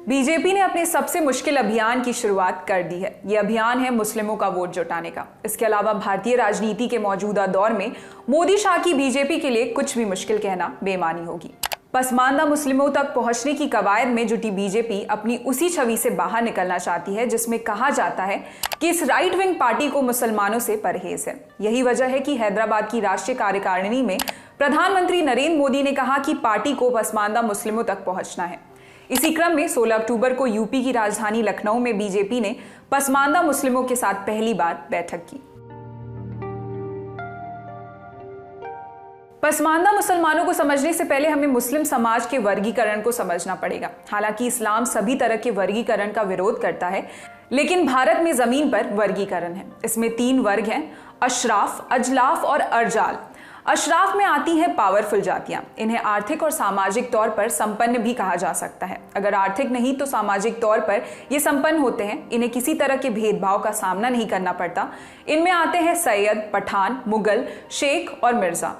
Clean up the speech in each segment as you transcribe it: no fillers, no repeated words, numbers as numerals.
BJP ने अपने सबसे मुश्किल अभियान की शुरुआत कर दी है। यह अभियान है मुस्लिमों का वोट जुटाने का। इसके अलावा भारतीय राजनीति के मौजूदा दौर में मोदी शाह की बीजेपी के लिए कुछ भी मुश्किल कहना बेईमानी होगी। पसमानदा मुस्लिमों तक पहुंचने की कवायद में जुटी बीजेपी अपनी उसी छवि से बाहर निकलना चाहती है जिसमें कहा जाता है कि इस राइट विंग पार्टी को मुसलमानों से परहेज है। यही वजह है कि हैदराबाद की राष्ट्रीय कार्यकारिणी में प्रधानमंत्री नरेंद्र मोदी ने कहा कि पार्टी को पसमानदा मुस्लिमों तक पहुंचना है। इसी क्रम में 16 अक्टूबर को यूपी की राजधानी लखनऊ में बीजेपी ने पसमानदा मुस्लिमों के साथ पहली बार बैठक की। पसमानदा मुसलमानों को समझने से पहले हमें मुस्लिम समाज के वर्गीकरण को समझना पड़ेगा। हालांकि इस्लाम सभी तरह के वर्गीकरण का विरोध करता है, लेकिन भारत में जमीन पर वर्गीकरण है। इसमें 3 वर्ग हैं: अशराफ, अजलाफ और अर्जाल। अशराफ में आती हैं पावरफुल जातियां। इन्हें आर्थिक और सामाजिक तौर पर संपन्न भी कहा जा सकता है। अगर आर्थिक नहीं तो सामाजिक तौर पर ये संपन्न होते हैं। इन्हें किसी तरह के भेदभाव का सामना नहीं करना पड़ता। इनमें आते हैं सैयद, पठान, मुगल, शेख और मिर्जा।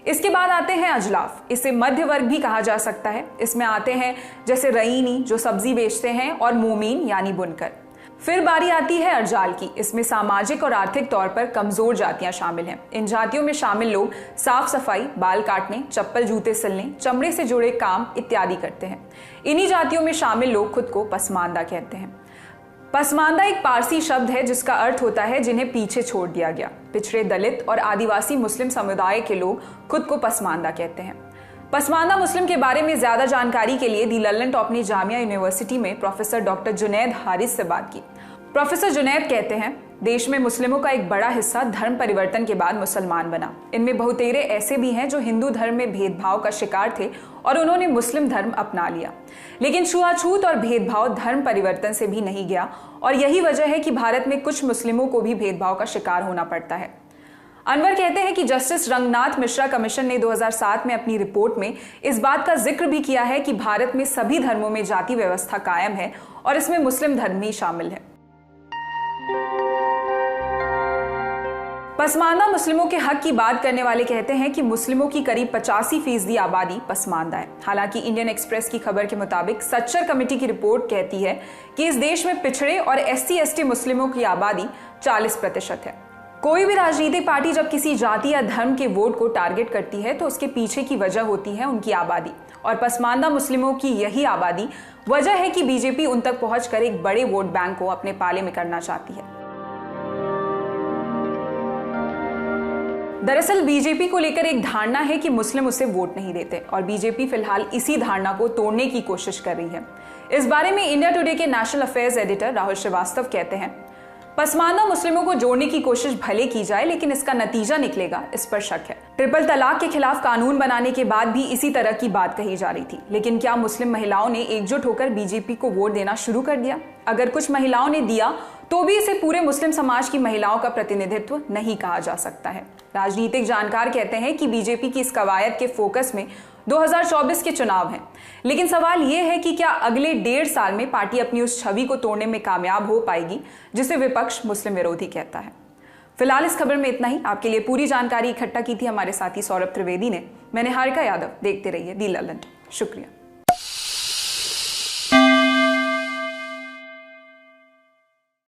इसके बाद आते हैं अजलाफ। इसे मध्य वर्ग भी कहा जा सकता है। इसमें आते हैं जैसे रईनी जो सब्जी बेचते हैं और मोमीन यानी बुनकर। फिर बारी आती है अर्जाल की। इसमें सामाजिक और आर्थिक तौर पर कमजोर जातियां शामिल हैं। इन जातियों में शामिल लोग साफ सफाई, बाल काटने, चप्पल जूते सिलने, चमड़े से जुड़े काम इत्यादि करते हैं। इन्हीं जातियों में शामिल लोग खुद को पसमानदा कहते हैं। पसमानदा एक पारसी शब्द है जिसका अर्थ होता है जिन्हें पीछे छोड़ दिया गया। पिछड़े दलित और आदिवासी मुस्लिम समुदाय के लोग खुद को पसमानदा कहते हैं। पसमानदा मुस्लिम के बारे में ज्यादा जानकारी के लिए दी लल्लन टॉप ने जामिया यूनिवर्सिटी में प्रोफेसर डॉक्टर जुनैद हारिस से बात की। प्रोफेसर जुनैद कहते हैं, देश में मुस्लिमों का एक बड़ा हिस्सा धर्म परिवर्तन के बाद मुसलमान बना। इनमें बहुतेरे ऐसे भी हैं जो हिंदू धर्म में भेदभाव का शिकार थे और उन्होंने मुस्लिम धर्म अपना लिया। लेकिन छुआछूत और भेदभाव धर्म परिवर्तन से भी नहीं गया और यही वजह है कि भारत में कुछ मुस्लिमों को भी भेदभाव का शिकार होना पड़ता है। अनवर कहते हैं कि जस्टिस रंगनाथ मिश्रा कमीशन ने 2007 में अपनी रिपोर्ट में इस बात का जिक्र भी किया है कि भारत में सभी धर्मों में जाति व्यवस्था कायम है और इसमें मुस्लिम धर्म भी शामिल है। पसमानदा मुस्लिमों के हक की बात करने वाले कहते हैं कि मुस्लिमों की करीब 85% आबादी पसमानदा है। हालांकि इंडियन एक्सप्रेस की खबर के मुताबिक सच्चर कमेटी की रिपोर्ट कहती है कि इस देश में पिछड़े और SC/ST मुस्लिमों की आबादी 40% है। कोई भी राजनीतिक पार्टी जब किसी जाति या धर्म के वोट को टारगेट करती है तो उसके पीछे की वजह होती है उनकी आबादी, और पसमानदा मुस्लिमों की यही आबादी वजह है कि बीजेपी उन तक पहुंचकर एक बड़े वोट बैंक को अपने पाले में करना चाहती है। दरअसल बीजेपी को लेकर एक धारणा है कि मुस्लिम उसे वोट नहीं देते और बीजेपी फिलहाल इसी धारणा को तोड़ने की कोशिश कर रही है। इस बारे में इंडिया टुडे के national affairs editor Rahul Shrivastava कहते हैं, पसमानदा मुस्लिमों को जोड़ने की कोशिश भले की जाए लेकिन इसका नतीजा निकलेगा, इस पर शक है। ट्रिपल तलाक के खिलाफ कानून बनाने के बाद भी इसी तरह की बात कही जा रही थी, लेकिन क्या मुस्लिम महिलाओं ने एकजुट होकर बीजेपी को वोट देना शुरू कर दिया? अगर कुछ महिलाओं ने दिया तो भी इसे पूरे मुस्लिम समाज की महिलाओं का प्रतिनिधित्व नहीं कहा जा सकता है। राजनीतिक जानकार कहते हैं कि बीजेपी की इस कवायद के फोकस में 2024 के चुनाव हैं, लेकिन सवाल यह है कि क्या अगले 1.5 साल में पार्टी अपनी उस छवि को तोड़ने में कामयाब हो पाएगी जिसे विपक्ष मुस्लिम विरोधी कहता है। फिलहाल इस खबर में इतना ही। आपके लिए पूरी जानकारी इकट्ठा की थी हमारे साथी सौरभ त्रिवेदी ने। मैं निहारिका यादव। देखते रहिए दी लल्लन। शुक्रिया।